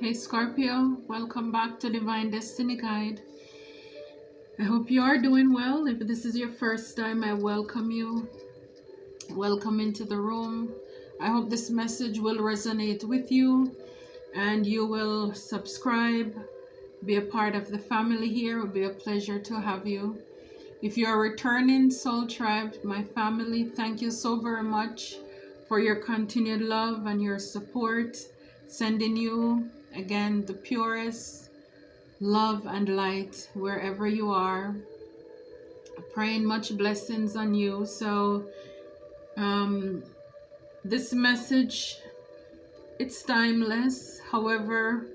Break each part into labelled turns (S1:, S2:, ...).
S1: Hey Scorpio, welcome back to Divine Destiny Guide. I hope you are doing well. If this is your first time, I welcome you. Welcome into the room. I hope this message will resonate with you and you will subscribe, be a part of the family here. It will be a pleasure to have you. If you're a returning Soul Tribe, my family, thank you so very much for your continued love and your support. Sending you again the purest love and light wherever you are. Praying much blessings on you. So this message, it's timeless. However,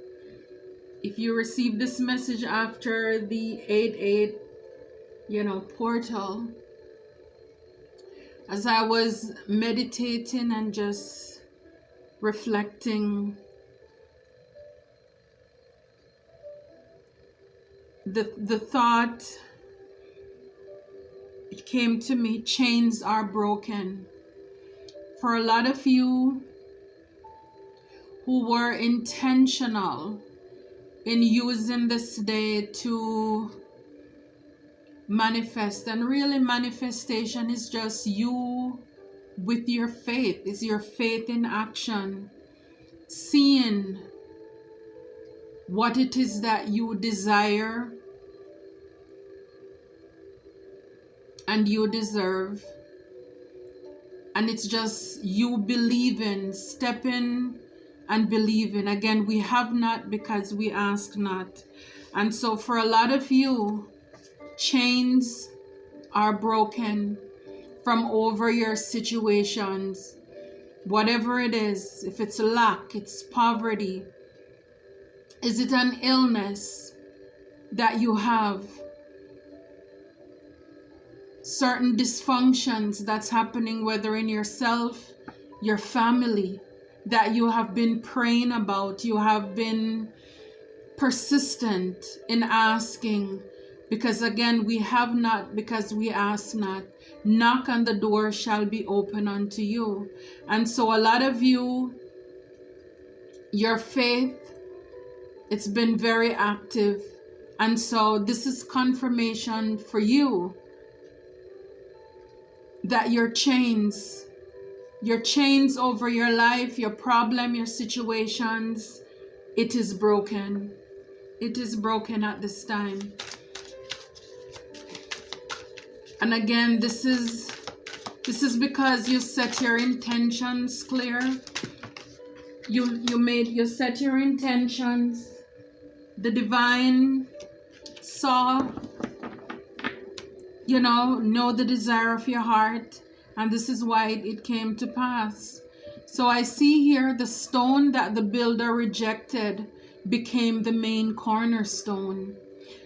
S1: if you receive this message after the 8/8 portal, as I was meditating and just reflecting, the thought, it came to me, chains are broken. For a lot of you who were intentional in using this day to manifest, and really manifestation is just you with your faith, is your faith in action, seeing what it is that you desire and you deserve, and it's just you believing, stepping and believing. Again, we have not because we ask not. And so for a lot of you, chains are broken from over your situations, whatever it is. If it's lack, it's poverty, is it an illness that you have, certain dysfunctions that's happening, whether in yourself, your family, that you have been praying about, you have been persistent in asking, because again, we have not because we ask not. Knock and the door shall be open unto you. And so a lot of you, your faith, it's been very active. And so this is confirmation for you that your chains over your life, your problem, your situations, it is broken. It is broken at this time. And again, this is because you set your intentions clear. You set your intentions. The divine saw, know the desire of your heart, and this is why it came to pass. So I see here the stone that the builder rejected became the main cornerstone.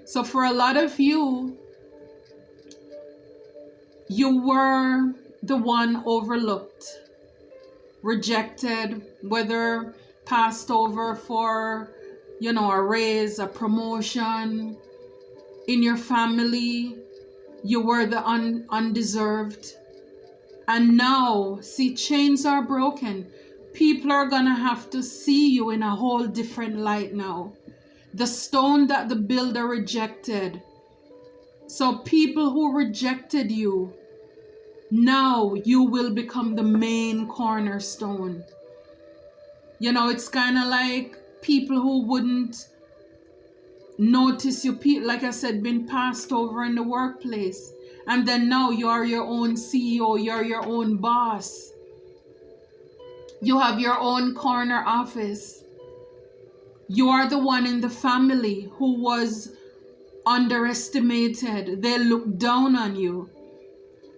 S1: So for a lot of you, you were the one overlooked, rejected, whether passed over for, a raise, a promotion. In your family, you were the undeserved. And now, see, chains are broken. People are gonna have to see you in a whole different light now. The stone that the builder rejected. So people who rejected you, now you will become the main cornerstone. It's kind of like people who wouldn't notice you, like I said, been passed over in the workplace, and then now you are your own CEO, you're your own boss, you have your own corner office, you are the one in the family who was underestimated, they looked down on you.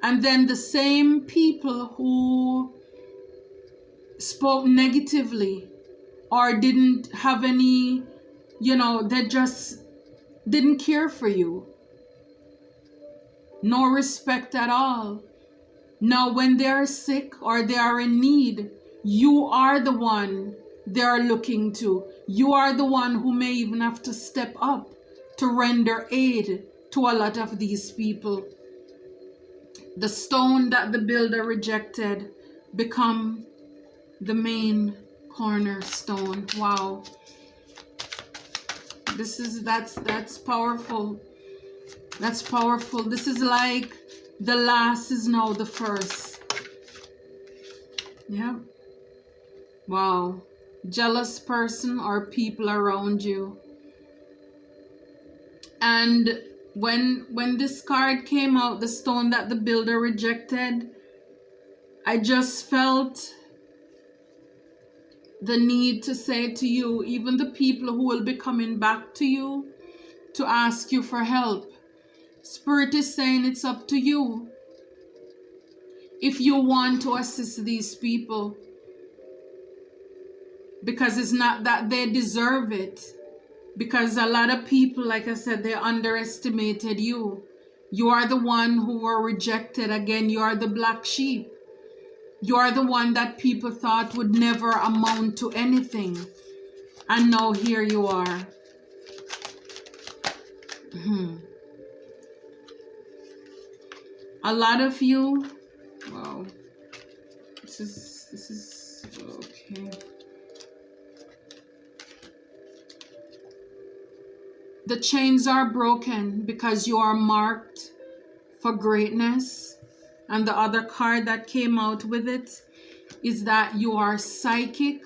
S1: And then the same people who spoke negatively or didn't have any, they just didn't care for you. No respect at all. Now when they are sick or they are in need, you are the one they are looking to. You are the one who may even have to step up to render aid to a lot of these people. The stone that the builder rejected become the main cornerstone. Wow. That's powerful. That's powerful. This is like the last is now the first. Yeah. Wow. Jealous person or people around you. And when this card came out, the stone that the builder rejected, I just felt the need to say to you, even the people who will be coming back to you to ask you for help, Spirit is saying it's up to you if you want to assist these people, because it's not that they deserve it, because a lot of people, like I said, they underestimated you. You are the one who were rejected. Again, you are the black sheep. You are the one that people thought would never amount to anything. And now here you are. A lot of you, wow, this is okay. The chains are broken because you are marked for greatness. And the other card that came out with it is that you are psychic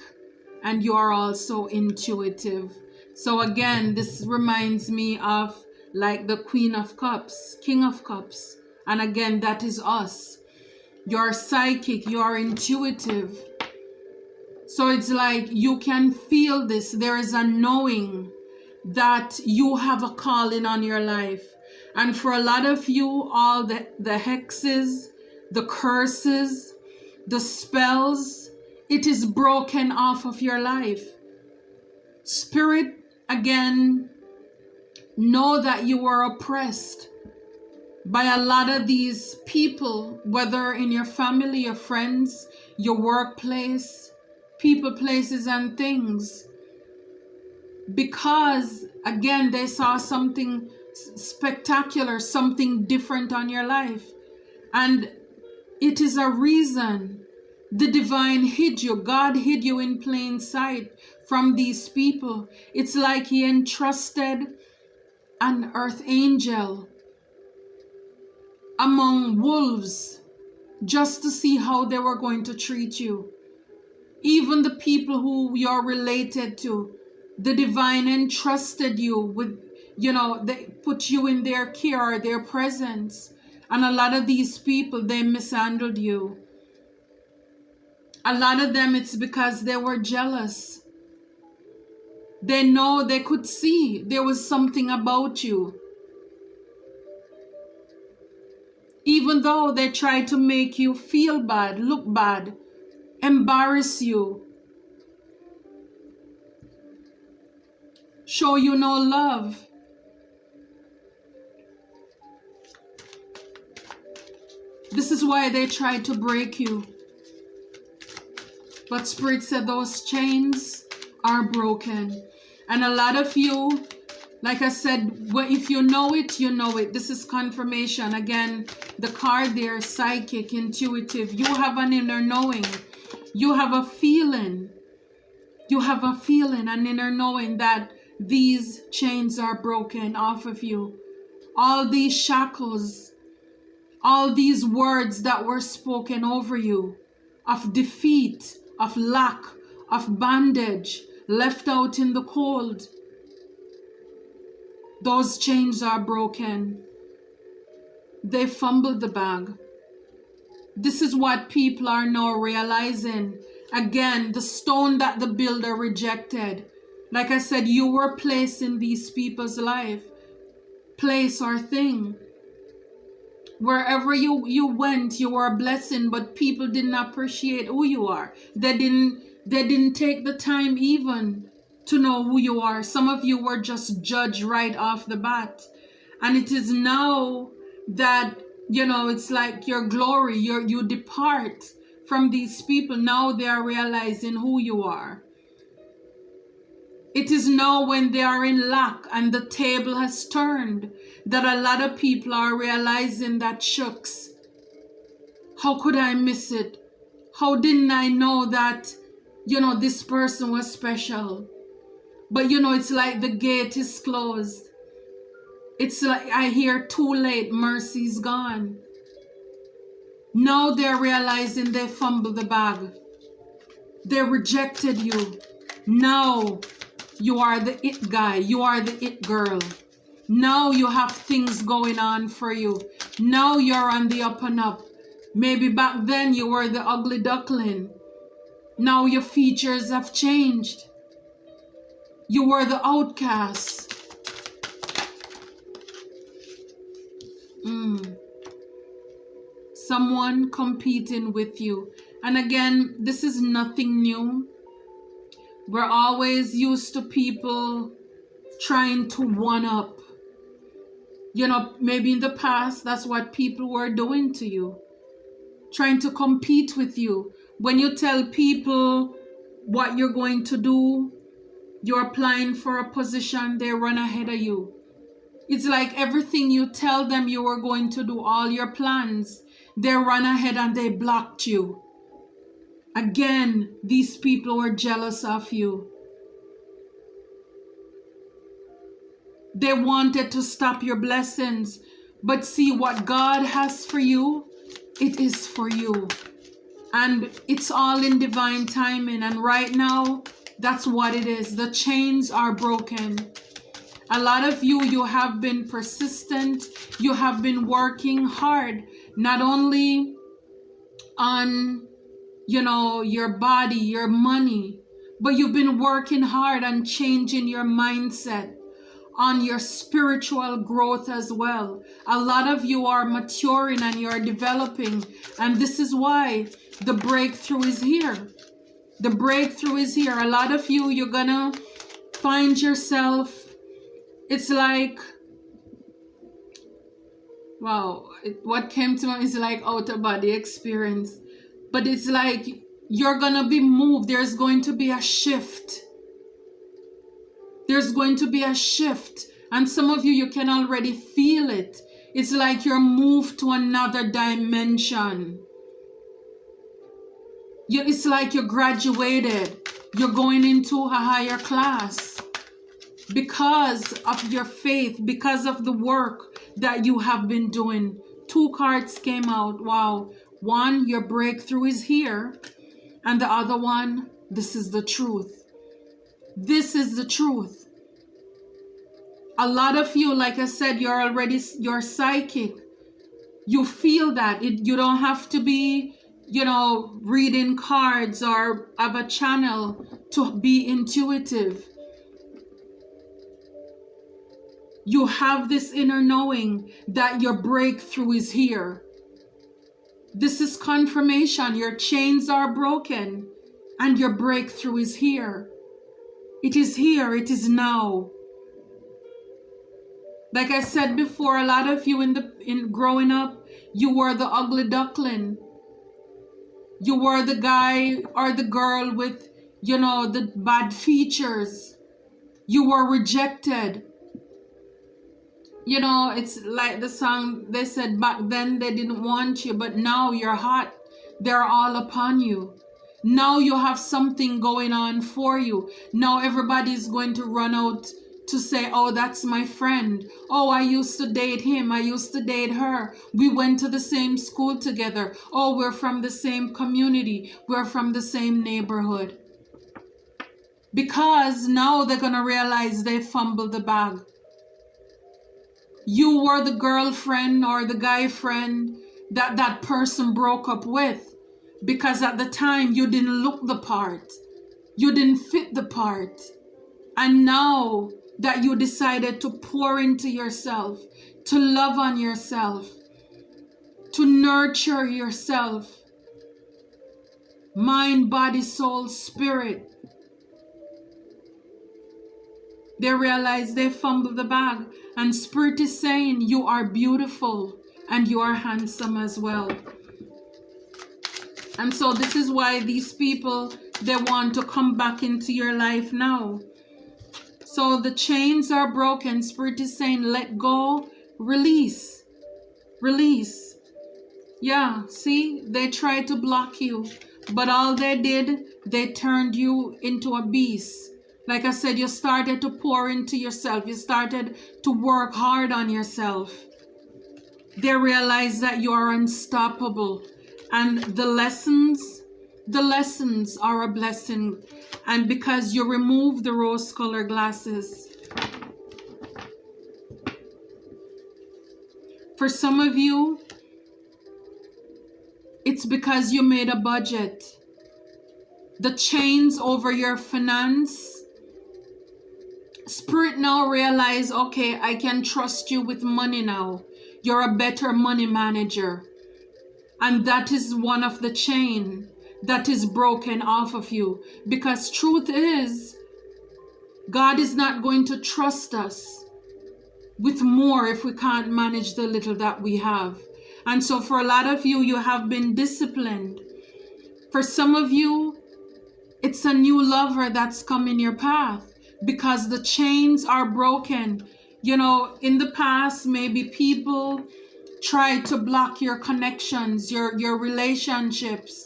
S1: and you are also intuitive. So again, this reminds me of like the Queen of Cups, King of Cups. And again, that is us. You're psychic, you're intuitive. So it's like you can feel this. There is a knowing that you have a calling on your life. And for a lot of you, all the hexes, the curses, the spells, it is broken off of your life. Spirit, again, know that you were oppressed by a lot of these people, whether in your family, your friends, your workplace, people, places, and things. Because, again, they saw something spectacular, something different on your life. And it is a reason the divine hid you. God hid you in plain sight from these people. It's like he entrusted an earth angel among wolves just to see how they were going to treat you. Even the people who you're related to, the divine entrusted you with, they put you in their care, their presence. And a lot of these people, they mishandled you. A lot of them, it's because they were jealous. They know, they could see there was something about you. Even though they tried to make you feel bad, look bad, embarrass you, show you no love. This is why they tried to break you. But Spirit said those chains are broken. And a lot of you, like I said, if you know it, you know it. This is confirmation. Again, the card there, psychic, intuitive. You have an inner knowing. You have a feeling. You have a feeling, an inner knowing that these chains are broken off of you. All these shackles, all these words that were spoken over you of defeat, of lack, of bondage, left out in the cold. Those chains are broken. They fumbled the bag. This is what people are now realizing. Again, the stone that the builder rejected. Like I said, you were placed in these people's life, place or thing. Wherever you went, you were a blessing, but people didn't appreciate who you are. They didn't take the time even to know who you are. Some of you were just judged right off the bat. And it is now that, it's like your glory, you depart from these people. Now they are realizing who you are. It is now when they are in lack and the table has turned that a lot of people are realizing that, shucks, how could I miss it? How didn't I know that, this person was special? But you know, it's like the gate is closed. It's like I hear too late, mercy's gone. Now they're realizing they fumbled the bag. They rejected you. Now you are the it guy. You are the it girl. Now you have things going on for you. Now you're on the up and up. Maybe back then you were the ugly duckling. Now your features have changed. You were the outcast. Someone competing with you. And again, this is nothing new. We're always used to people trying to one up. You know, maybe in the past, that's what people were doing to you. Trying to compete with you. When you tell people what you're going to do, you're applying for a position, they run ahead of you. It's like everything you tell them you were going to do, all your plans, they run ahead and they blocked you. Again, these people were jealous of you. They wanted to stop your blessings. But see, what God has for you, it is for you. And it's all in divine timing. And right now, that's what it is. The chains are broken. A lot of you, you have been persistent. You have been working hard, not only on, you know, your body, your money, but you've been working hard on changing your mindset, on your spiritual growth as well. A lot of you are maturing and you're developing, and this is why the breakthrough is here. The breakthrough is here. A lot of you, you're gonna find yourself, it's like, wow, what came to me is like out of body experience. But it's like you're gonna be moved. There's going to be a shift. There's going to be a shift. And some of you, you can already feel it. It's like you're moved to another dimension. It's like you graduated. You're going into a higher class. Because of your faith, because of the work that you have been doing. 2 cards came out. Wow. One, your breakthrough is here. And the other one, this is the truth. This is the truth. A lot of you, like I said, you're psychic. You feel that. You don't have to be, you know, reading cards or have a channel to be intuitive. You have this inner knowing that your breakthrough is here. This is confirmation. Your chains are broken and your breakthrough is here. It is here. It is now. Like I said before, a lot of you in growing up, you were the ugly duckling. You were the guy or the girl with, you know, the bad features. You were rejected. You know, it's like the song, they said back then they didn't want you, but now you're hot. They're all upon you. Now you have something going on for you. Now everybody's going to run out to say, oh, that's my friend. Oh, I used to date him. I used to date her. We went to the same school together. Oh, we're from the same community. We're from the same neighborhood. Because now they're going to realize they fumbled the bag. You were the girlfriend or the guy friend that person broke up with. Because at the time you didn't look the part. You didn't fit the part. And now that you decided to pour into yourself, to love on yourself, to nurture yourself, mind, body, soul, spirit, they realize they fumbled the bag. And Spirit is saying you are beautiful and you are handsome as well. And so this is why these people, they want to come back into your life now. So the chains are broken. Spirit is saying let go, release, release. Yeah, see, they tried to block you. But all they did, they turned you into a beast. Like I said, you started to pour into yourself. You started to work hard on yourself. They realize that you are unstoppable. And the lessons are a blessing. And because you remove the rose-colored glasses. For some of you, it's because you made a budget. The chains over your finance. Spirit now realize, okay, I can trust you with money now. You're a better money manager. And that is one of the chain that is broken off of you. Because truth is, God is not going to trust us with more if we can't manage the little that we have. And so for a lot of you, you have been disciplined. For some of you, it's a new lover that's come in your path because the chains are broken. You know, in the past, maybe people tried to block your connections, your relationships.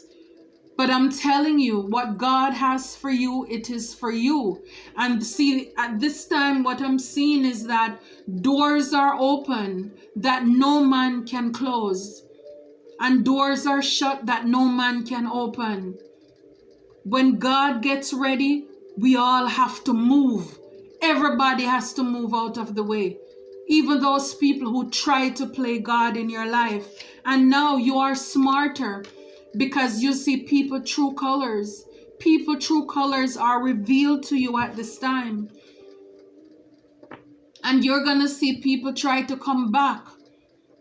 S1: But I'm telling you, what God has for you, it is for you. And see, at this time, what I'm seeing is that doors are open that no man can close. And doors are shut that no man can open. When God gets ready, we all have to move. Everybody has to move out of the way. Even those people who try to play God in your life. And now you are smarter. Because you see people true colors. People true colors are revealed to you at this time. And you're going to see people try to come back.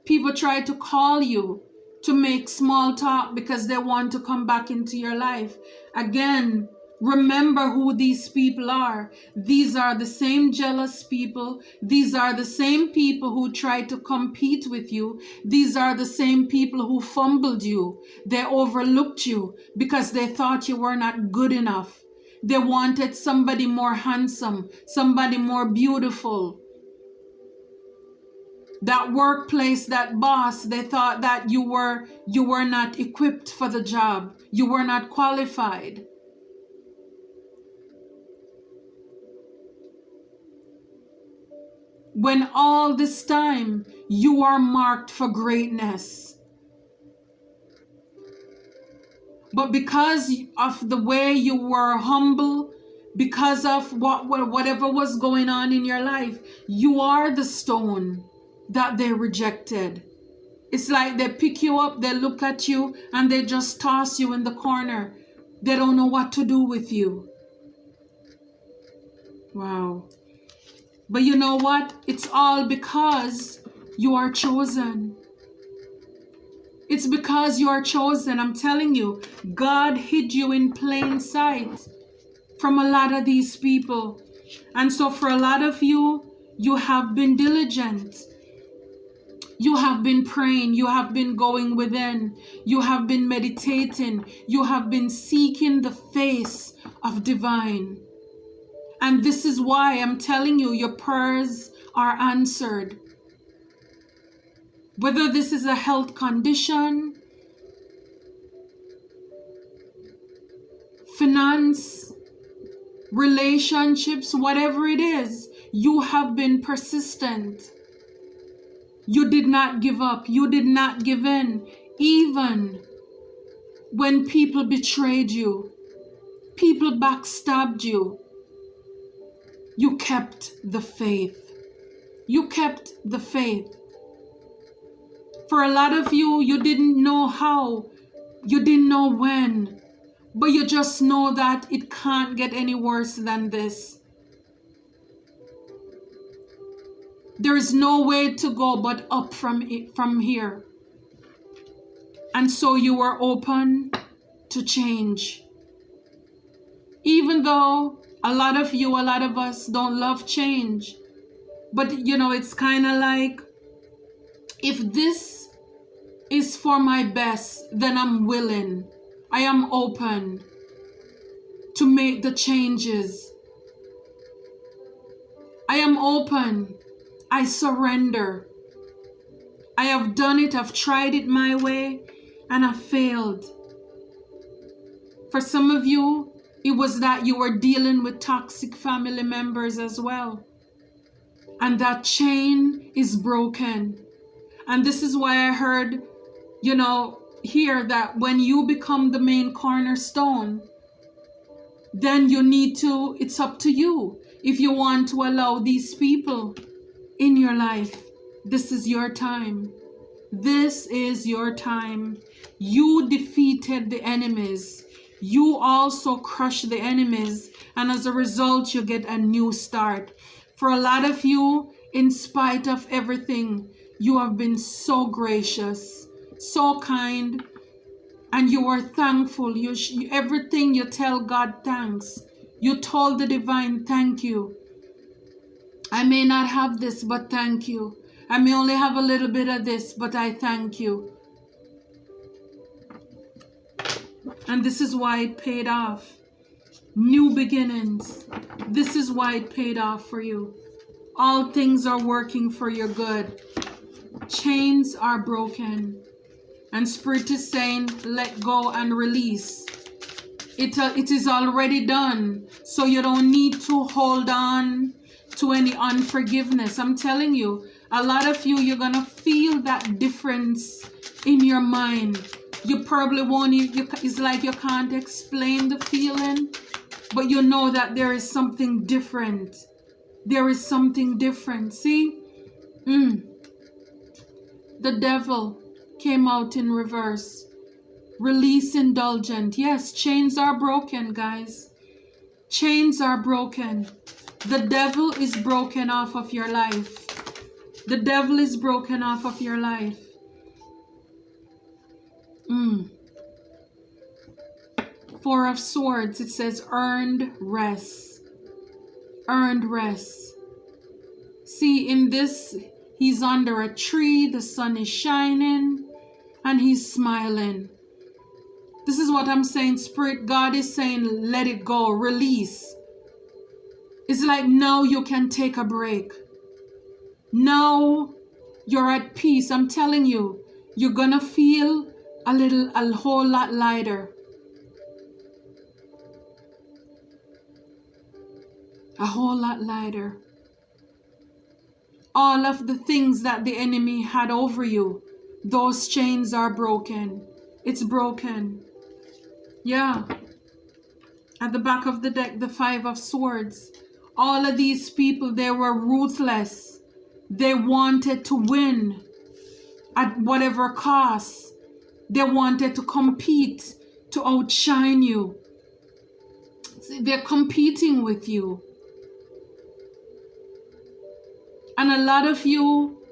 S1: People try to call you to make small talk because they want to come back into your life. Again, remember who these people are. These are the same jealous people. These are the same people who try to compete with you. These are the same people who fumbled you. They overlooked you because they thought you were not good enough. They wanted somebody more handsome, somebody more beautiful. That workplace, that boss, they thought that you were not equipped for the job. You were not qualified. When all this time you are marked for greatness. But because of the way you were humble, because of whatever was going on in your life, you are the stone that they rejected. It's like they pick you up, they look at you, and they just toss you in the corner. They don't know what to do with you. Wow. But you know what? It's all because you are chosen. It's because you are chosen. I'm telling you, God hid you in plain sight from a lot of these people. And so for a lot of you, you have been diligent. You have been praying. You have been going within. You have been meditating. You have been seeking the face of divine. And this is why I'm telling you, your prayers are answered. Whether this is a health condition, finance, relationships, whatever it is, you have been persistent. You did not give up. You did not give in. Even when people betrayed you, people backstabbed you, you kept the faith. You kept the faith. For a lot of you, you didn't know how. You didn't know when. But you just know that it can't get any worse than this. There is no way to go but up from here. And so you were open to change. Even though a lot of you, a lot of us don't love change. But you know, it's kind of like, if this is for my best, then I'm willing. I am open to make the changes. I am open. I surrender. I have done it. I've tried it my way and I've failed. For some of you, It was that you were dealing with toxic family members as well. And that chain is broken. And this is why I heard, here that when you become the main cornerstone, then you need to, it's up to you. If you want to allow these people in your life, this is your time. This is your time. You defeated the enemies. You also crushed the enemies. And as a result, you get a new start. For a lot of you, in spite of everything, you have been so gracious, so kind, and you are thankful. Everything you tell God thanks. You told the divine, thank you. I may not have this, but thank you. I may only have a little bit of this, but I thank you. And this is why it paid off. New beginnings. This is why it paid off for you. All things are working for your good. Chains are broken. And Spirit is saying, let go and release. It is already done. So you don't need to hold on to any unforgiveness. I'm telling you, a lot of you, you're going to feel that difference in your mind. You probably won't, it's like you can't explain the feeling, but you know that there is something different. There is something different. See? The devil came out in reverse. Release indulgent. Yes, chains are broken, guys. Chains are broken. The devil is broken off of your life. The devil is broken off of your life. Four of Swords, it says earned rest. Earned rest. See, in this, he's under a tree, the sun is shining, and he's smiling. This is what I'm saying, Spirit. God is saying, let it go, release. It's like now you can take a break. Now you're at peace. I'm telling you, you're gonna feel a whole lot lighter. A whole lot lighter. All of the things that the enemy had over you, those chains are broken. It's broken. Yeah. At the back of the deck, the Five of Swords. All of these people, they were ruthless. They wanted to win at whatever cost. They wanted to compete, to outshine you. See, they're competing with you. And a lot of you,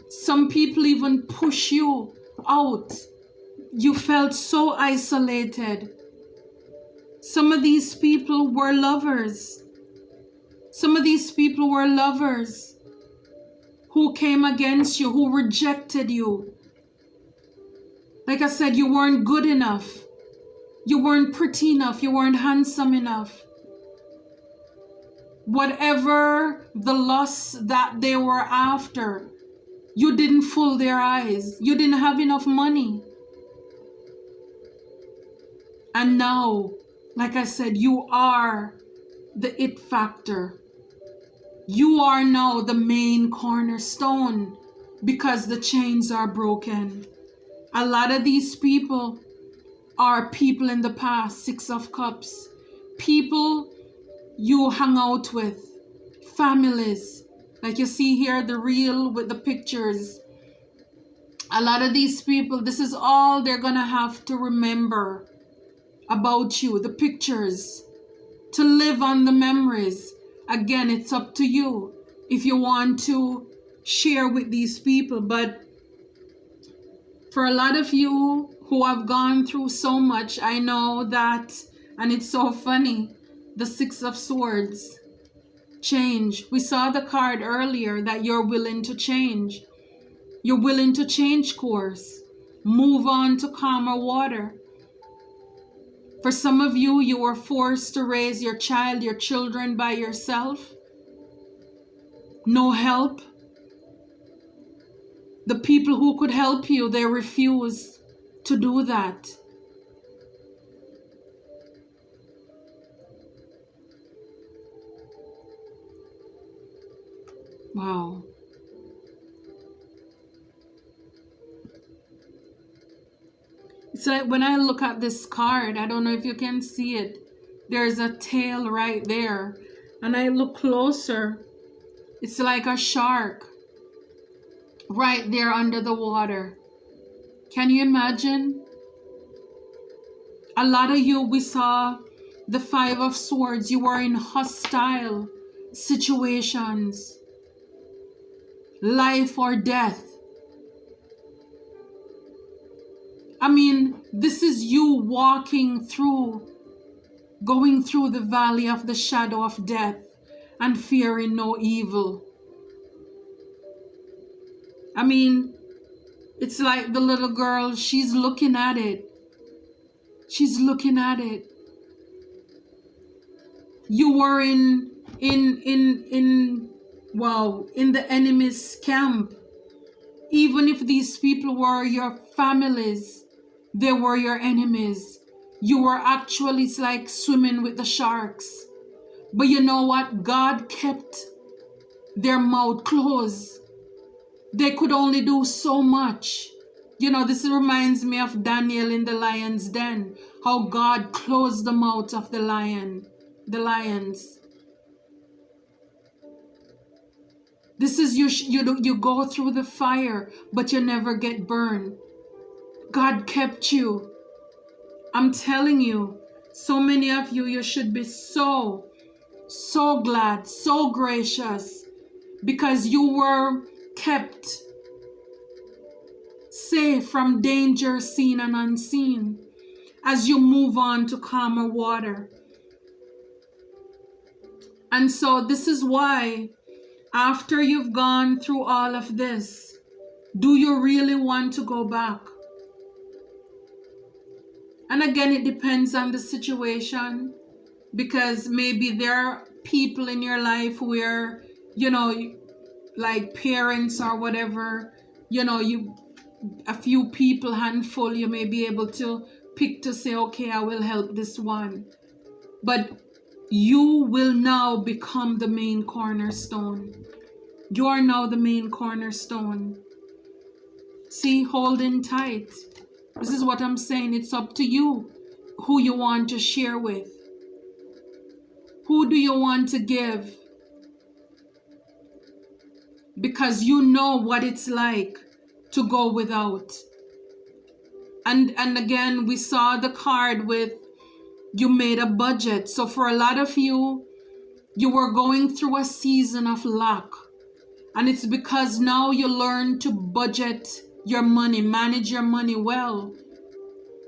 S1: some people even push you out. You felt so isolated. Some of these people were lovers. Some of these people were lovers who came against you, who rejected you. Like I said, you weren't good enough. You weren't pretty enough. You weren't handsome enough. Whatever the lust that they were after, you didn't fool their eyes. You didn't have enough money. And now, like I said, you are the it factor. You are now the main cornerstone because the chains are broken. A lot of these people are people in the past, Six of Cups. People you hung out with, families. Like you see here, the reel with the pictures. A lot of these people, this is all they're going to have to remember about you, the pictures, to live on the memories. Again, it's up to you if you want to share with these people. But for a lot of you who have gone through so much, I know that, and it's so funny, the Six of Swords, change. We saw the card earlier that you're willing to change. You're willing to change course, move on to calmer water. For some of you, you were forced to raise your child, your children by yourself. No help. The people who could help you, they refused to do that. Wow. It's like when I look at this card, I don't know if you can see it. There's a tail right there. And I look closer. It's like a shark right there under the water. Can you imagine? A lot of you, we saw the Five of Swords. You were in hostile situations. Life or death. I mean, this is you walking through, going through the valley of the shadow of death and fearing no evil. I mean, it's like the little girl, she's looking at it. She's looking at it. You were in the enemy's camp. Even if these people were your families, they were your enemies. You were actually, it's like swimming with the sharks. But you know what? God kept their mouth closed. They could only do so much. You know, this reminds me of Daniel in the lion's den. How God closed the mouth of the lions. This is you go through the fire, but you never get burned. God kept you. I'm telling you, so many of you, you should be so glad, so gracious, because you were kept safe from danger seen and unseen as you move on to calmer water. And so this is why, after you've gone through all of this, do you really want to go back? And again, it depends on the situation, because maybe there are people in your life where, you know, like parents or whatever, you know, a few people, handful, you may be able to pick to say, okay, I will help this one. But you will now become the main cornerstone. You are now the main cornerstone. See, holding tight. This is what I'm saying. It's up to you who you want to share with. Who do you want to give? Because you know what it's like to go without. And again, we saw the card with you made a budget. So for a lot of you, you were going through a season of lack. And it's because now you learn to budget your money, manage your money well.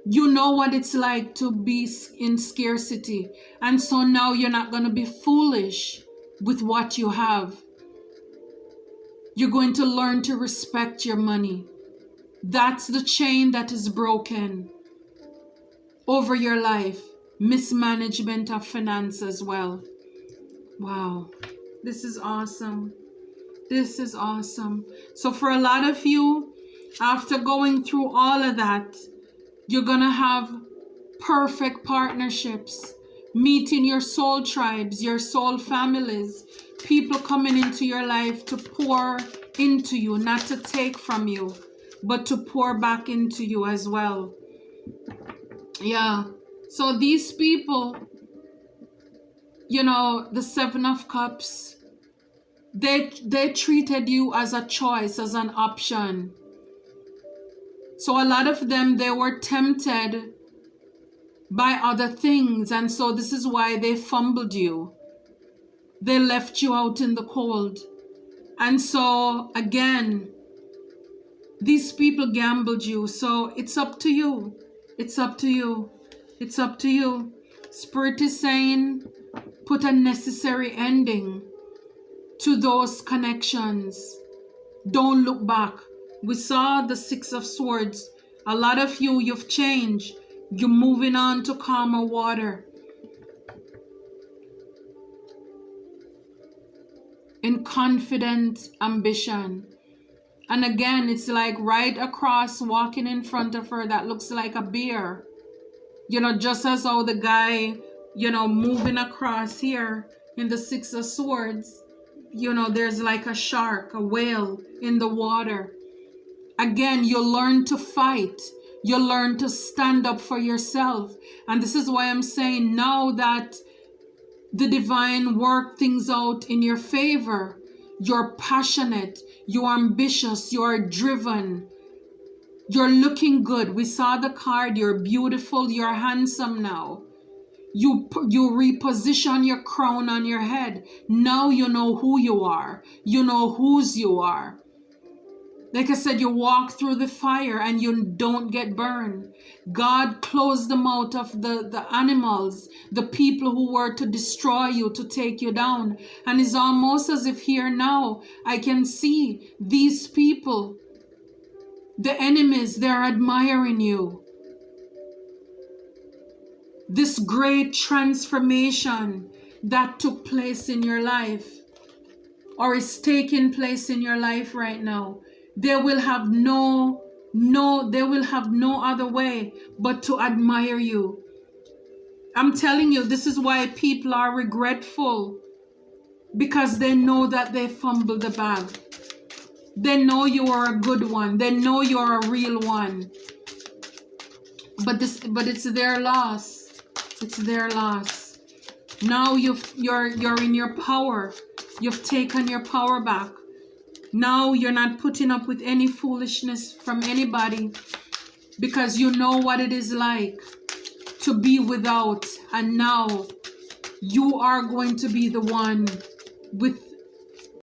S1: You know what it's like to be in scarcity. And so now you're not going to be foolish with what you have. You're going to learn to respect your money. That's the chain that is broken over your life. Mismanagement of finance as well. Wow. This is awesome. This is awesome. So for a lot of you, after going through all of that, you're going to have perfect partnerships, meeting your soul tribes, your soul families, people coming into your life to pour into you, not to take from you, but to pour back into you as well. Yeah. So these people, you know, the Seven of Cups, they treated you as a choice, as an option. So a lot of them, they were tempted by other things. And so this is why they fumbled you. They left you out in the cold. And so again, these people gambled you. So it's up to you. It's up to you. It's up to you. Spirit is saying, put a necessary ending to those connections. Don't look back. We saw the Six of Swords. A lot of you, you've changed. You're moving on to calmer water. In confident ambition. And again, it's like right across, walking in front of her, that looks like a bear. You know, just as how the guy, you know, moving across here in the Six of Swords. there's like a shark, a whale in the water. Again, you learn to fight. You learn to stand up for yourself. And this is why I'm saying now that the divine work things out in your favor. You're passionate. You're ambitious. You're driven. You're looking good. We saw the card. You're beautiful. You're handsome now. You reposition your crown on your head. Now you know who you are. You know whose you are. Like I said, you walk through the fire and you don't get burned. God closed the mouth of the animals, the people who were to destroy you, to take you down. And it's almost as if here now I can see these people, the enemies, they're admiring you. This great transformation that took place in your life, or is taking place in your life right now, they will have no other way but to admire you. I'm telling you, this is why people are regretful, because they know that they fumbled the bag. They know you are a good one. They know you're a real one. But it's their loss. It's their loss. Now you're in your power. You've taken your power back. Now you're not putting up with any foolishness from anybody, because you know what it is like to be without, and now you are going to be the one with